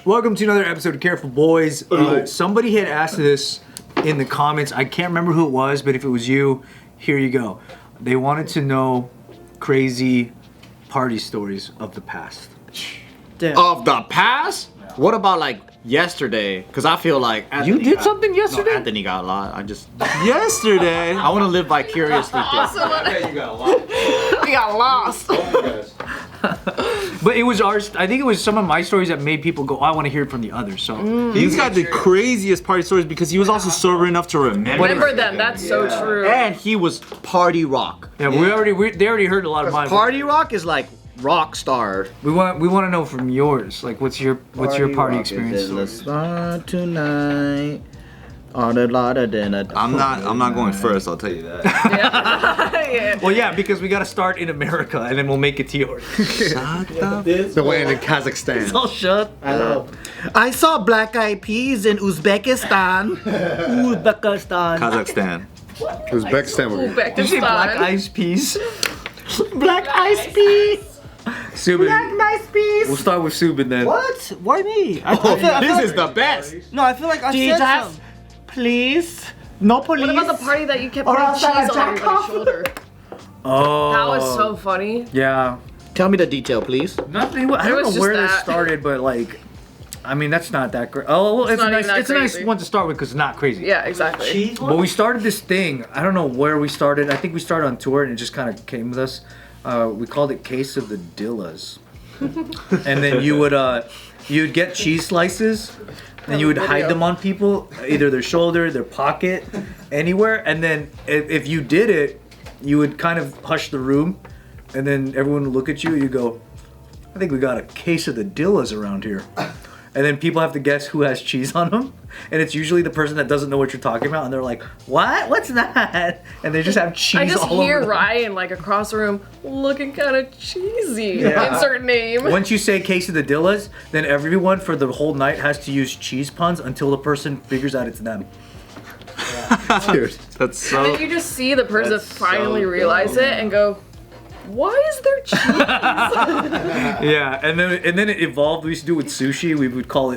Welcome to another episode of Careful Boys. Somebody had asked this in the comments. I can't remember who it was, but if it was you, here you go. They wanted to know crazy party stories of the past. Damn. Of the past? Yeah. What about like yesterday? Because I feel like Anthony you did something yesterday? No, Anthony got a lot. I just yesterday. I want to live vicariously. Awesome. I bet you got a lot. We got lost. But it was ours. I think it was some of my stories that made people go, oh, I want to hear it from the others. So he's got the craziest party stories because he was also sober enough to remember them. That's so true. And he was party rock. Yeah, they already heard a lot of mine. Party rock is like rock star. We want to know from yours. Like, what's your party experience? Let's start tonight. On a lot of dinner. I'm not going first. I'll tell you that. Yeah. Well, yeah, because we got to start in America and then we'll make it to yours. The way in Kazakhstan. It's all shut. I know. I saw Black Eyed Peas in Uzbekistan. Kazakhstan. Uzbekistan. Did you say Black Eyed Peas? Black Eyed Peas. Subin. Black Eyed Peas. We'll start with Subin then. What? Why me? This is the best. No, I feel like I said something. Please, no police. What about the party that you kept putting cheese on everybody's shoulder? Oh. That was so funny. Yeah. Tell me the detail, please. Nothing. I don't know where this started, but like, I mean, that's not that great. Oh, well, it's a nice one to start with because it's not crazy. Yeah, exactly. But we started this thing. I don't know where we started. I think we started on tour and it just kind of came with us. We called it Case of the Dillas. And then you'd get cheese slices. And you would hide them on people, either their shoulder, their pocket, anywhere. And then if you did it, you would kind of hush the room. And then everyone would look at you. You go, I think we got a case of the Dillas around here. And then people have to guess who has cheese on them. And it's usually the person that doesn't know what you're talking about. And they're like, what? What's that? And they just have cheese all over them. I just hear Ryan like across the room looking kind of cheesy. Yeah. Insert name. Once you say Case of the Dillas, then everyone for the whole night has to use cheese puns until the person figures out it's them. Yeah. Dude, that's so... And then you just see the person finally realize it and go, why is there cheese? Yeah, and then it evolved. We used to do it with sushi. We would call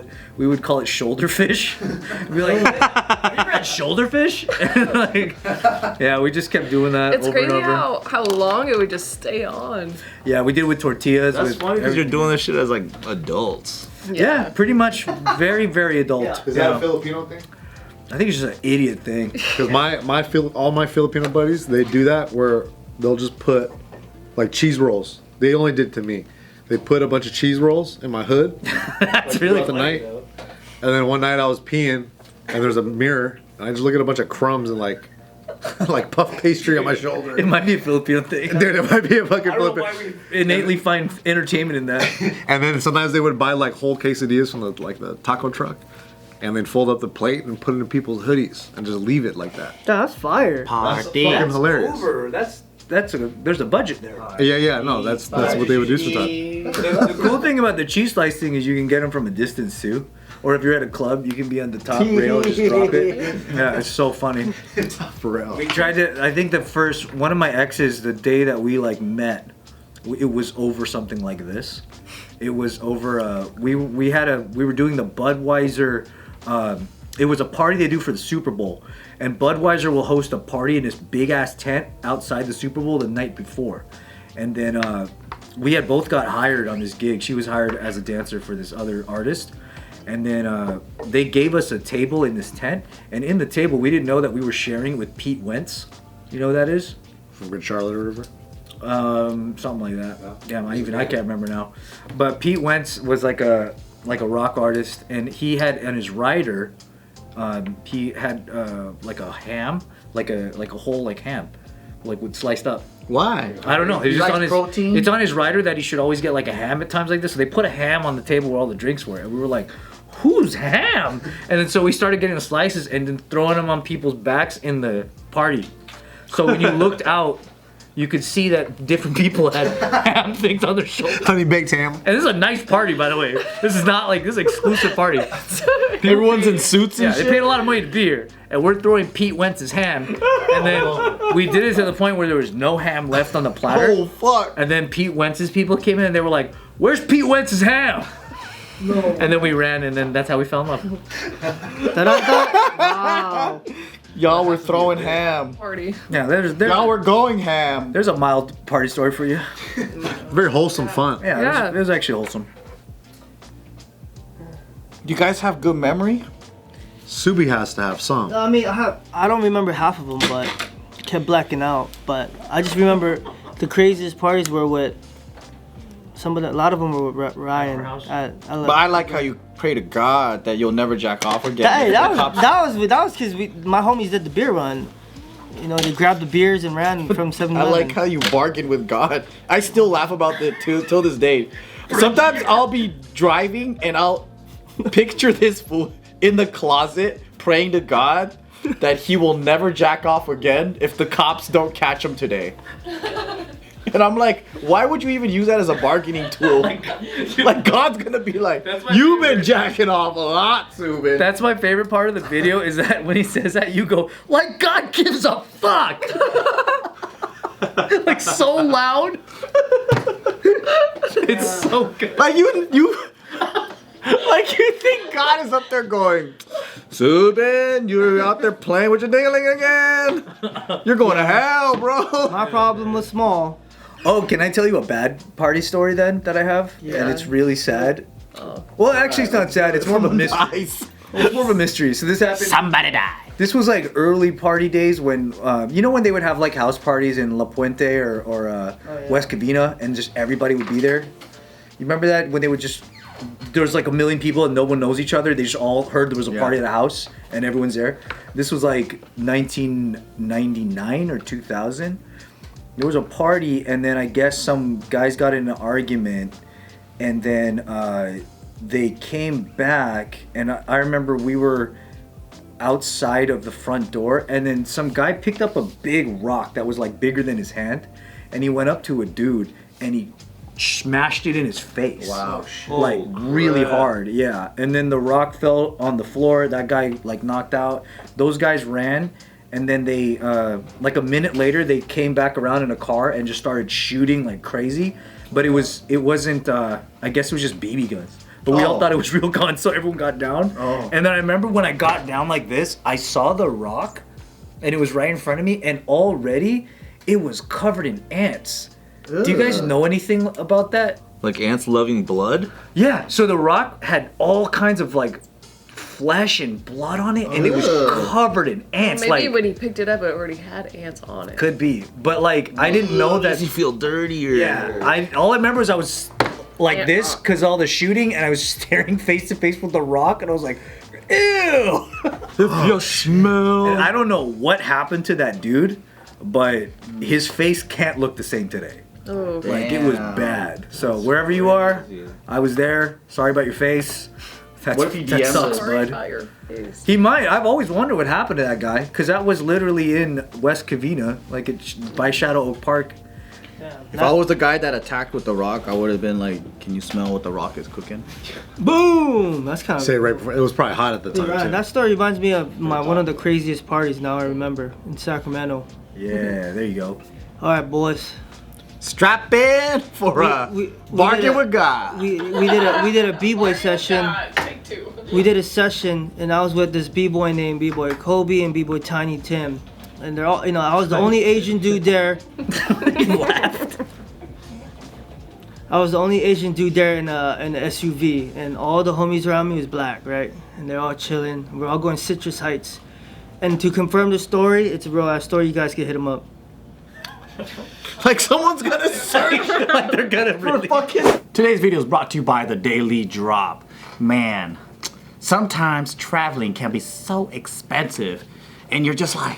it shoulder fish. We'd be like, have you ever had shoulder fish? And like, yeah, we just kept doing that. It's over crazy and over. how long it would just stay on. Yeah, we did it with tortillas. That's funny because you're doing this shit as like adults. Yeah, pretty much very, very adult. Yeah. Is that a Filipino thing? I think it's just an idiot thing. Because all my Filipino buddies, they do that where they'll just put like cheese rolls. They only did it to me. They put a bunch of cheese rolls in my hood. That's really the night. And then one night I was peeing, and there's a mirror, and I just look at a bunch of crumbs and like puff pastry on my shoulder. It might be a Filipino thing. Dude, it might be a fucking Filipino. I don't know why we innately find entertainment in that. And then sometimes they would buy like whole quesadillas from the taco truck, and then fold up the plate and put it in people's hoodies and just leave it like that. That's fire. That's fucking hilarious. Over. There's a budget there. Yeah, no, that's what they would do sometimes. The cool thing about the cheese slice thing is you can get them from a distance too. Or if you're at a club, you can be on the top rail and just drop it. Yeah, it's so funny. Top rail. We tried to, I think one of my exes, the day that we like met, it was over something like this. It was over, we were doing the Budweiser, it was a party they do for the Super Bowl. And Budweiser will host a party in this big ass tent outside the Super Bowl the night before. And then we had both got hired on this gig. She was hired as a dancer for this other artist. And then they gave us a table in this tent. And in the table, we didn't know that we were sharing it with Pete Wentz. You know who that is? From Good Charlotte or whatever? Something like that. Yeah, I can't remember now. But Pete Wentz was like a rock artist. And he had on his rider... he had like a ham, like a whole like ham, like with sliced up. Why? I don't know. It's just on his protein? It's on his rider that he should always get like a ham at times like this. So they put a ham on the table where all the drinks were, and we were like, "Who's ham?" And then so we started getting the slices and then throwing them on people's backs in the party. So when you looked out, you could see that different people had ham things on their shoulders. Honey baked ham. And this is a nice party, by the way. This is not like, this is an exclusive party. Everyone's in suits and shit. They paid a lot of money to be here. And we're throwing Pete Wentz's ham. And then we did it to the point where there was no ham left on the platter. Oh, fuck. And then Pete Wentz's people came in and they were like, where's Pete Wentz's ham? And then we ran, and then that's how we fell in love. Wow. Y'all were throwing ham. Party. Yeah, Y'all were going ham. there's a mild party story for you. Very wholesome fun. Yeah, Yeah. It was actually wholesome. You guys have good memory? Subi has to have some. I mean, I don't remember half of them, but kept blacking out. But I just remember the craziest parties were with a lot of them were with Ryan. But I like how you pray to God that you'll never jack off again. Hey, The that cops- was because my homies did the beer run. You know, they grabbed the beers and ran from 7-Eleven. I like how you bargain with God. I still laugh about it till this day. Sometimes I'll be driving and I'll picture this fool in the closet praying to God that he will never jack off again if the cops don't catch him today. And I'm like, why would you even use that as a bargaining tool? Like God's gonna be like, you've been jacking off a lot, Subin. That's my favorite part of the video is that when he says that, you go, like God gives a fuck! Like so loud. It's so good. Like you like you think God is up there going, Subin, you're out there playing with your ding-a-ling again. You're going to hell, bro. My problem was small. Oh, can I tell you a bad party story then that I have? Yeah. And it's really sad. Well, actually, it's not sad. It's more of a mystery. Nice. It's more of a mystery. So this happened. Somebody died. This was like early party days when, you know, when they would have like house parties in La Puente or West Covina, and just everybody would be there. You remember that when they would just there's like a million people and no one knows each other. They just all heard there was a party at a house and everyone's there. This was like 1999 or 2000. There was a party and then I guess some guys got in an argument and then they came back and I remember we were outside of the front door and then some guy picked up a big rock that was like bigger than his hand and he went up to a dude and he smashed it in his face. Wow. Like really hard, yeah. And then the rock fell on the floor. That guy like knocked out. Those guys ran, and then they like a minute later they came back around in a car and just started shooting like crazy. But it wasn't. I guess it was just BB guns. But we all thought it was real guns, so everyone got down. And then I remember when I got down like this, I saw the rock, and it was right in front of me, and already it was covered in ants. Do you guys know anything about that? Like ants loving blood? Yeah, so the rock had all kinds of like flesh and blood on it, and it was covered in ants. Maybe like when he picked it up, it already had ants on it. could be, but like I didn't know that. Does he feel dirty or? Yeah, all I remember is I was like this because all the shooting, and I was staring face to face with the rock, and I was like, ew. If you smell. And I don't know what happened to that dude, but his face can't look the same today. Oh, Like it was bad. So wherever you are, I was there. Sorry about your face. What if he that DMs sucks, sorry bud. about your face. He might. I've always wondered what happened to that guy, because that was literally in West Covina, like by Shadow Oak Park. If I was the guy that attacked with the rock, I would have been like, can you smell what the rock is cooking? Boom! That's kind of. Say it right before it was probably hot at the time. Too. That story reminds me of one of the craziest parties. Now I remember in Sacramento. Yeah, there you go. All right, boys. Strap in for we bargain did a- with God. We did a b-boy session. Take two. We did a session, and I was with this b-boy named b-boy Kobe and b-boy Tiny Tim, and they're all, I was the only Asian dude there. He laughed. I was the only Asian dude there in an SUV, and all the homies around me was black, right? And they're all chilling. We're all going Citrus Heights. And to confirm the story, it's a real ass story. You guys can hit them up. Like someone's gonna search. Like they're gonna really. Today's video is brought to you by the Daily Drop. Man, sometimes traveling can be so expensive, and you're just like,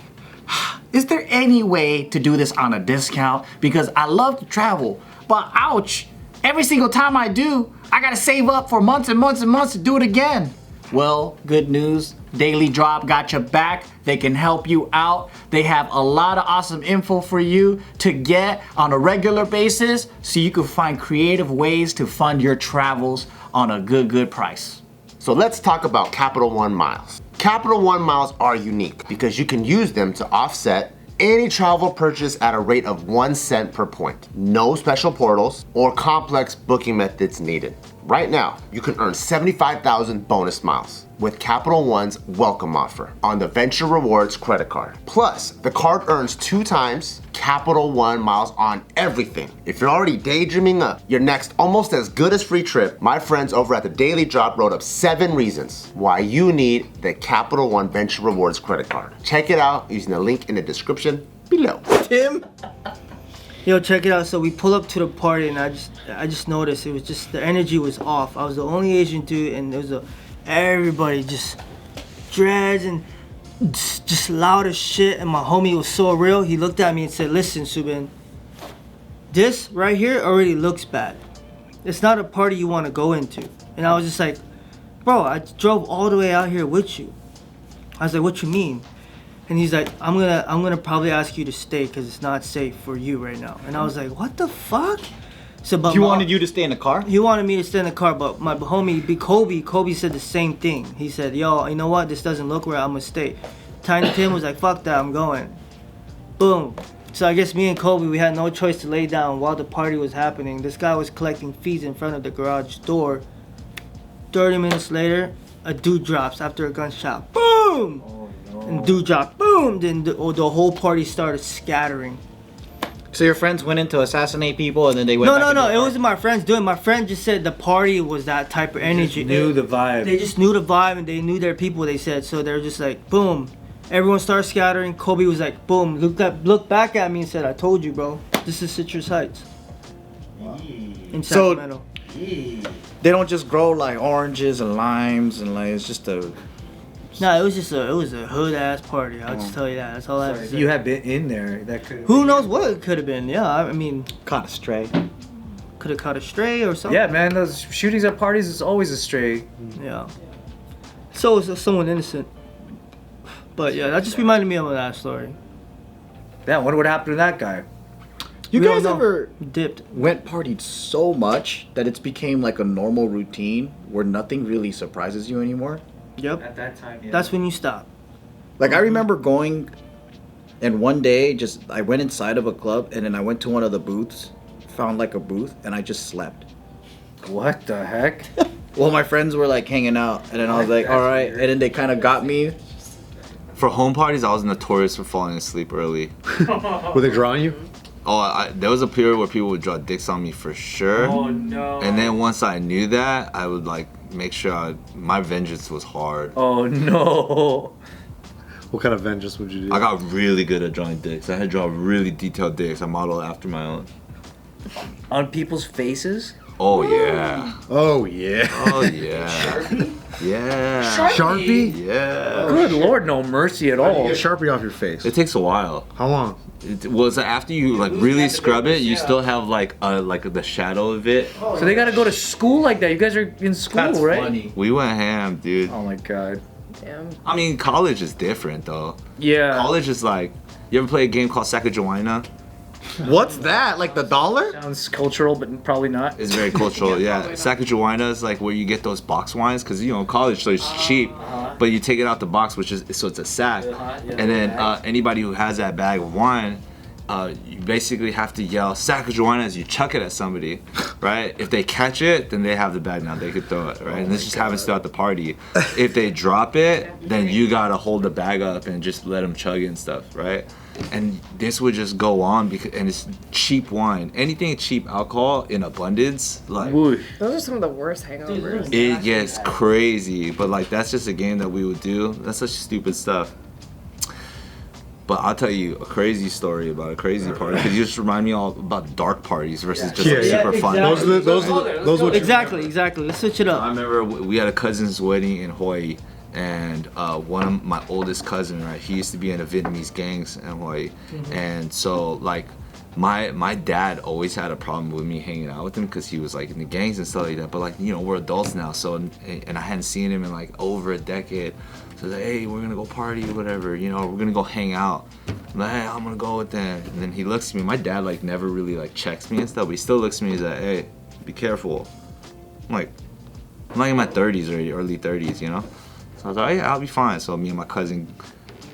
is there any way to do this on a discount? Because I love to travel, but ouch, every single time I do, I gotta save up for months and months and months to do it again. Well, good news, Daily Drop got your back. They can help you out. They have a lot of awesome info for you to get on a regular basis so you can find creative ways to fund your travels on a good price. So let's talk about Capital One miles. Capital One miles are unique because you can use them to offset any travel purchase at a rate of 1 cent per point. No special portals or complex booking methods needed. Right now, you can earn 75,000 bonus miles with Capital One's welcome offer on the Venture Rewards credit card. Plus, the card earns 2 times Capital One miles on everything. If you're already daydreaming up your next almost as good as free trip, my friends over at the Daily Drop wrote up 7 reasons why you need the Capital One Venture Rewards credit card. Check it out using the link in the description below. Tim? Yo, check it out. So we pull up to the party, and I just noticed it was just the energy was off. I was the only Asian dude, and there was everybody just dreads and just loud as shit. And my homie was so real. He looked at me and said, "Listen, Subin, this right here already looks bad. It's not a party you want to go into." And I was just like, "Bro, I drove all the way out here with you." I was like, "What you mean?" And he's like, I'm gonna probably ask you to stay because it's not safe for you right now. And I was like, what the fuck? So, but He wanted you to stay in the car? He wanted me to stay in the car, but my homie, Kobe said the same thing. He said, yo, you know what? This doesn't look right. I'm gonna stay. Tiny Tim was like, fuck that, I'm going. Boom. So I guess me and Kobe, we had no choice to lay down while the party was happening. This guy was collecting fees in front of the garage door. 30 minutes later, a dude drops after a gunshot. Boom! And dude dropped, boom! Then the whole party started scattering. So your friends went in to assassinate people and then they went back No, into it the wasn't my friends doing it. My friend just said the party was that type of energy. Knew the vibe. They just knew the vibe and they knew their people, they said. So they're just like, boom. Everyone started scattering. Kobe was like, boom. Looked back at me and said, I told you, bro. This is Citrus Heights. In So- Sacramento. They don't just grow like oranges and limes and like it's just a. No, it was a hood ass party. I'll just tell you that. That's all I have to If say. you had been in there, that could. Who knows what it could have been? Yeah, I mean, Caught a stray. could have caught a stray or something. Yeah, man, those shootings at parties is always a stray. Yeah. So is someone innocent. But yeah, that just reminded me of that story. Yeah, what would happen to that guy? You We don't guys know. ever Dipped. went partied so much that it's became like a normal routine where nothing really surprises you anymore? Yep. At that time, yeah. That's when you stop. Like I remember going and one day just I went inside of a club and then I went to one of the booths, found like a booth and I just slept. What the heck? Well, my friends were like hanging out and then I was like, all right, and then they kind of got me. For home parties, I was notorious for falling asleep early. Were they drawing you? Oh, there was a period where people would draw dicks on me for sure. Oh no. And then once I knew that, I would like make sure my vengeance was hard. Oh no. What kind of vengeance would you do? I got really good at drawing dicks. I had to draw really detailed dicks. I modeled after my own. On people's faces? Oh yeah. Oh yeah. Oh yeah. Yeah. Sharpie? Yeah. Good lord, no mercy at all. Get Sharpie off your face. It takes a while. How long? It was after you like really scrub it, you still have like the shadow of it. So they gotta go to school like that. You guys are in school, right? We went ham, dude. Oh my god. Damn. I mean, college is different though. Yeah. College is like, you ever play a game called Sacagawina? What's that? Like the dollar? Sounds cultural, but probably not. It's very cultural, yeah. Sacagawina is like where you get those box wines, because you know college, so it's cheap, but you take it out the box, which is so it's a sack, and then anybody who has that bag of wine, you basically have to yell Sacagawina as you chuck it at somebody, right? If they catch it, then they have the bag now, they could throw it, right? And this just happens throughout the party. If they drop it, then you gotta hold the bag up and just let them chug it and stuff, right? And this would just go on because, and it's cheap wine. Anything cheap alcohol in abundance, like Whoosh. Those are some of the worst hangovers. it gets crazy. But like that's just a game that we would do. That's such stupid stuff. But I'll tell you a crazy story about a crazy party because you just remind me all about dark parties versus just like Yeah, super fun. exactly. Those what you- Exactly. Let's switch it I up. remember we had a cousin's wedding in Hawaii, and one of my oldest cousin, right, he used to be in the Vietnamese gangs in Hawaii, and so like my dad always had a problem with me hanging out with him because he was like in the gangs and stuff like that. But like, you know, we're adults now, so and I hadn't seen him in like over a decade. So I was like, hey, we're gonna go party, whatever, you know, we're gonna go hang out. I'm like, hey, I'm gonna go with them. And then he looks at me. My dad like never really like checks me and stuff, but he still looks at me. He's like, hey, be careful. I'm like in my 30s or early 30s, you know. So I was like, yeah, I'll be fine. So me and my cousin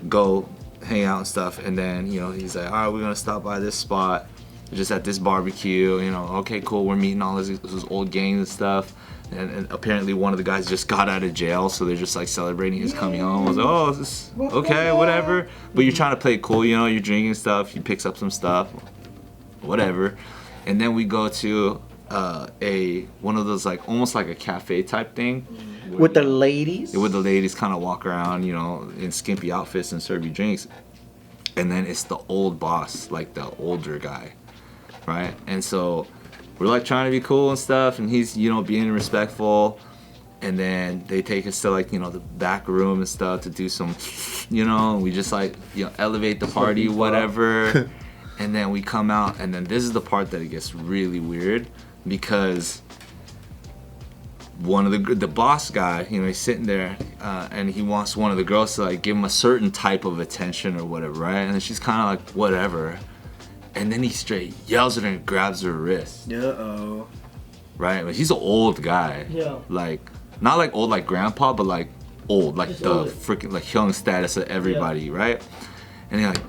go, hang out and stuff. And then, you know, he's like, all right, we're gonna stop by this spot, just at this barbecue. You know, okay, cool. We're meeting all those old gangs and stuff. And apparently one of the guys just got out of jail, so they're just like celebrating his coming home. I was like, oh, this okay, whatever. But you're trying to play it cool, you know, you're drinking stuff, he picks up some stuff, whatever. And then we go to one of those like almost like a cafe type thing. With the ladies? With the ladies kind of walk around, you know, in skimpy outfits and serve you drinks. And then it's the old boss, like the older guy, right? And so we're like trying to be cool and stuff, and he's, you know, being respectful. And then they take us to like, you know, the back room and stuff to do some, you know, we just like, you know, elevate the party, whatever. And then we come out, and then this is the part that it gets really weird, because one of the boss guy, you know, he's sitting there, and he wants one of the girls to like give him a certain type of attention or whatever, right? And then she's kind of like, whatever. And then he straight yells at her and grabs her wrist. Uh-oh. Right? But he's an old guy. Yeah. Like, not like old like grandpa, but like old. Like Just the older. freaking like young status of everybody, right? And he like,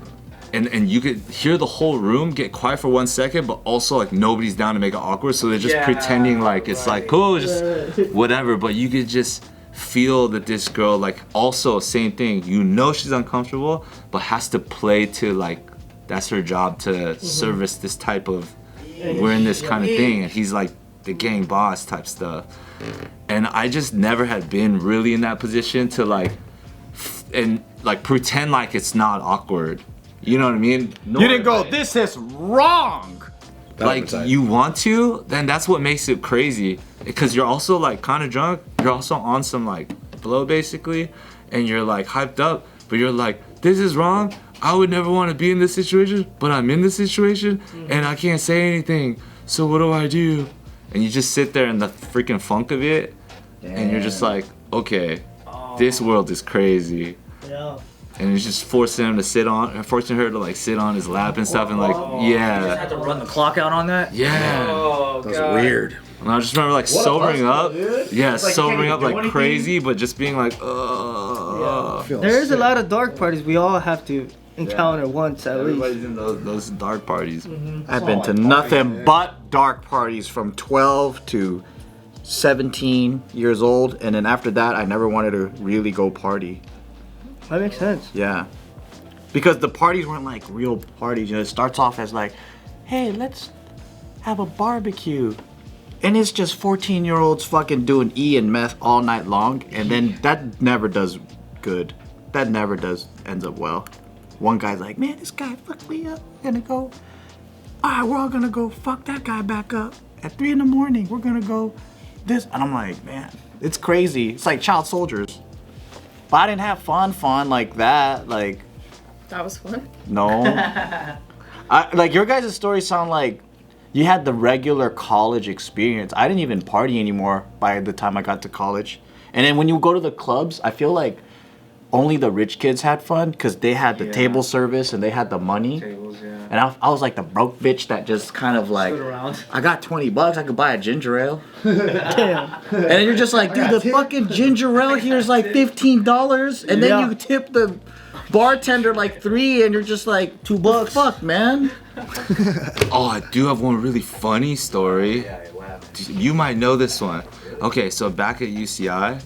and you could hear the whole room get quiet for 1 second, but also like nobody's down to make it awkward. So they're just pretending like it's like, cool, just whatever. But you could just feel that this girl, like, also same thing. You know she's uncomfortable, but has to play to like, that's her job to service this type of, we're in this kind of thing, and he's like the gang boss type stuff. And I just never had been really in that position to like, and like pretend like it's not awkward. You know what I mean? You didn't go, this is wrong! Like, you want to, then that's what makes it crazy. Because you're also like kind of drunk, you're also on some like blow basically, and you're like hyped up, but you're like, this is wrong. I would never want to be in this situation, but I'm in this situation, and I can't say anything. So what do I do? And you just sit there in the freaking funk of it, and you're just like, okay, this world is crazy. Yeah. And it's just forcing her to like sit on his lap and stuff, and like, yeah. Had to run the clock out on that? Yeah. Oh, That's weird. And I just remember like sobering up. Yeah, Like, sobering you up can't like do crazy, but just being like, There is a lot of dark parties we all have to encounter once at least. Everybody's in those dark parties. I've been to nothing but dark parties from 12 to 17 years old, and then after that, I never wanted to really go party. That makes sense. Yeah. Because the parties weren't like real parties. You know, it starts off as like, hey, let's have a barbecue. And it's just 14-year-olds fucking doing E and meth all night long. And then that never does good. That never ends up well. One guy's like, man, this guy fucked me up. We're gonna go. Alright, we're all gonna go fuck that guy back up. At 3 in the morning, we're gonna go this. And I'm like, man, it's crazy. It's like child soldiers. But I didn't have fun like that. Like, That was fun. no. Like, your guys' stories sound like you had the regular college experience. I didn't even party anymore by the time I got to college. And then when you go to the clubs, I feel like only the rich kids had fun because they had the table service and they had the money. Tables, yeah. And I was like the broke bitch that just kind of like, Stood around. I got $20, I could buy a ginger ale. Damn. And then you're just like, dude, the fucking ginger ale here is like $15, and then Yeah. you tip the bartender like $3, and you're just like, $2. Fuck, man. Oh, I do have one really funny story. You might know this one. Okay, so back at UCI.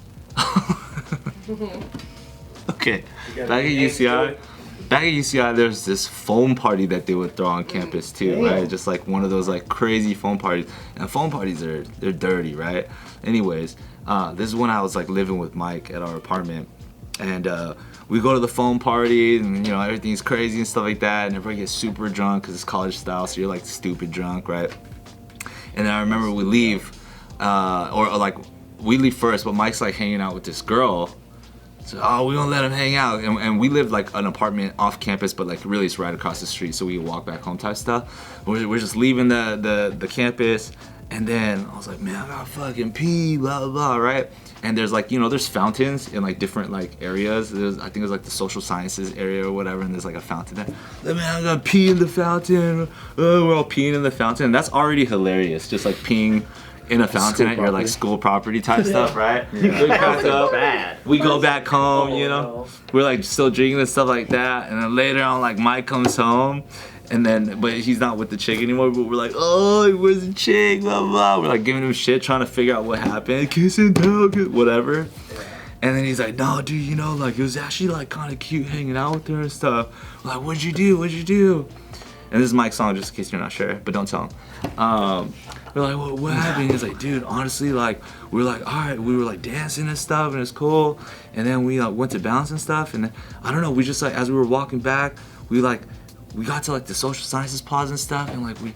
Okay, back at UCI, there's this foam party that they would throw on campus too, right? Just like one of those like crazy foam parties. And foam parties they're dirty, right? Anyways, this is when I was like living with Mike at our apartment, and we go to the foam party, and you know everything's crazy and stuff like that, and everybody gets super drunk because it's college style, so you're like stupid drunk, right? And then I remember we leave, or like we leave first, but Mike's like hanging out with this girl. So, oh, we gonna let him hang out, and we lived like an apartment off campus, but like really it's right across the street, so we could walk back home type stuff. We're just leaving the campus, and then I was like, man, I gotta fucking pee, blah blah blah, right? And there's like, you know, there's fountains in like different like areas. I think there's like the social sciences area or whatever, and there's like a fountain there. Like, man, I gotta pee in the fountain. We're all peeing in the fountain. And that's already hilarious, just like peeing in a fountain at your like school property type stuff, right? We packed up. We go back home, you know. We're like still drinking and stuff like that, and then later on, like Mike comes home. And then, but he's not with the chick anymore. But we're like, oh, where's the chick? Blah blah. We're like giving him shit, trying to figure out what happened. Kiss and tell, whatever. And then he's like, no, dude, you know, like it was actually like kind of cute hanging out with her and stuff. We're like, what'd you do? What'd you do? And this is Mike's song, just in case you're not sure, but don't tell him. We're like, what happened? He's like, dude, honestly, like we were like, all right, we were like dancing and stuff, and it's cool. And then we like went to bounce and stuff, and then, I don't know, we just like as we were walking back, we got to like the social sciences plaza and stuff, and like we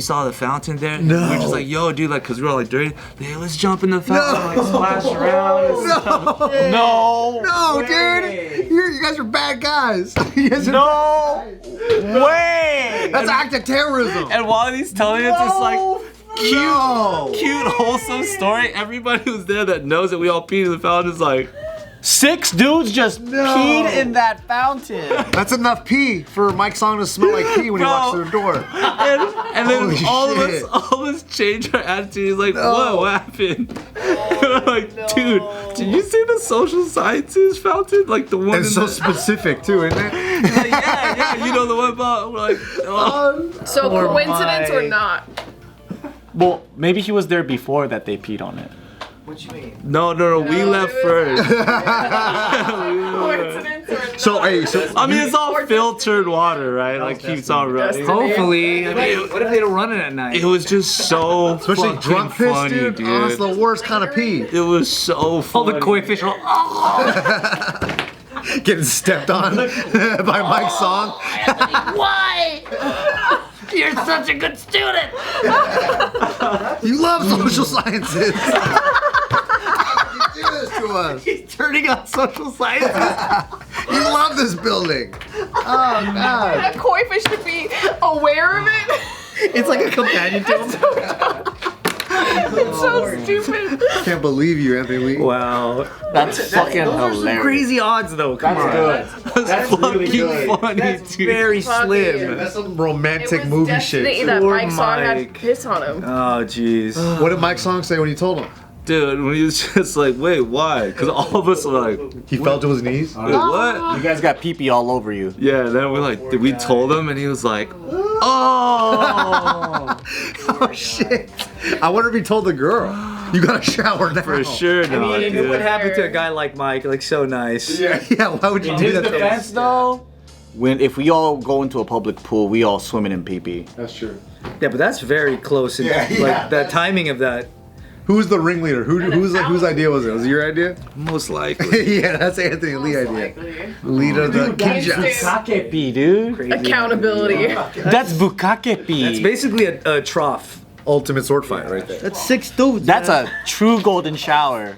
saw the fountain there. And we were just like, yo, dude, like, cause we were all like dirty. Hey, let's jump in the fountain, like splash around and stuff. No, dude, you guys are bad guys. You guys are Way! That's an act of terrorism. And while he's telling us this like cute, wholesome story, everybody who's there that knows that we all peed in the fountain is like, 6 dudes just peed in that fountain. That's enough pee for Mike's song to smell like pee when he walks through the door. and then Holy all shit. of us changed our attitude. He's like, what happened? We're like, dude, did you see the social sciences fountain? Like the one It's so specific too, isn't it? He's like, yeah, you know the one about. We're like, So Poor coincidence or Mike. not? Well, maybe he was there before that they peed on it. What you mean? no, we left first. Coincidence or not? So, hey, so I mean, it's all filtered water, right? Like keeps on running. Hopefully, I mean, what if they don't run it at night? It was just so especially fucking drunk piss, funny, dude. dude. Oh, that's the worst kind of pee. It was so funny. All the coefficient. Getting stepped on by Mike's song. Why? You're such a good student. You love social sciences. You do this to us. He's turning on social sciences. You love this building. Oh God. That koi fish to be aware of it. It's like a companion to him. It's so stupid. I can't believe you, Anthony Lee. Wow. That's fucking hilarious. Crazy odds, though. Come on. That's really fucking good. funny, That's dude. very Fucking- slim. That's some It romantic was movie destiny shit. that Poor Mike's song had Mike. piss on him. Oh, jeez. What did Mike's song say when you told him? Dude, when he was just like, wait, why? Because all of us were like, He fell to his knees. wait, what? You guys got pee-pee all over you. Yeah, then we're like, we told him, and he was like, oh. Oh shit! I wonder if he told the girl. You gotta shower now. For sure, no, It would dude. happen to a guy like Mike, like so nice. Yeah. Why would you In do his that? to defense, us? though, if we all go into a public pool, we all swimming in pee-pee. That's true. Yeah, but that's very close. In, Yeah, like yeah. that timing of that. Who's the ringleader? Whose idea was it? Was it your idea? Most likely. Yeah, that's Anthony Lee idea. Leader of the Gangsters. Kinjas. Bukake pee, dude. Crazy. Accountability. That's bukake pee. That's basically a trough. Ultimate sword fight right there. That's 6 dudes. That's man. a true golden shower.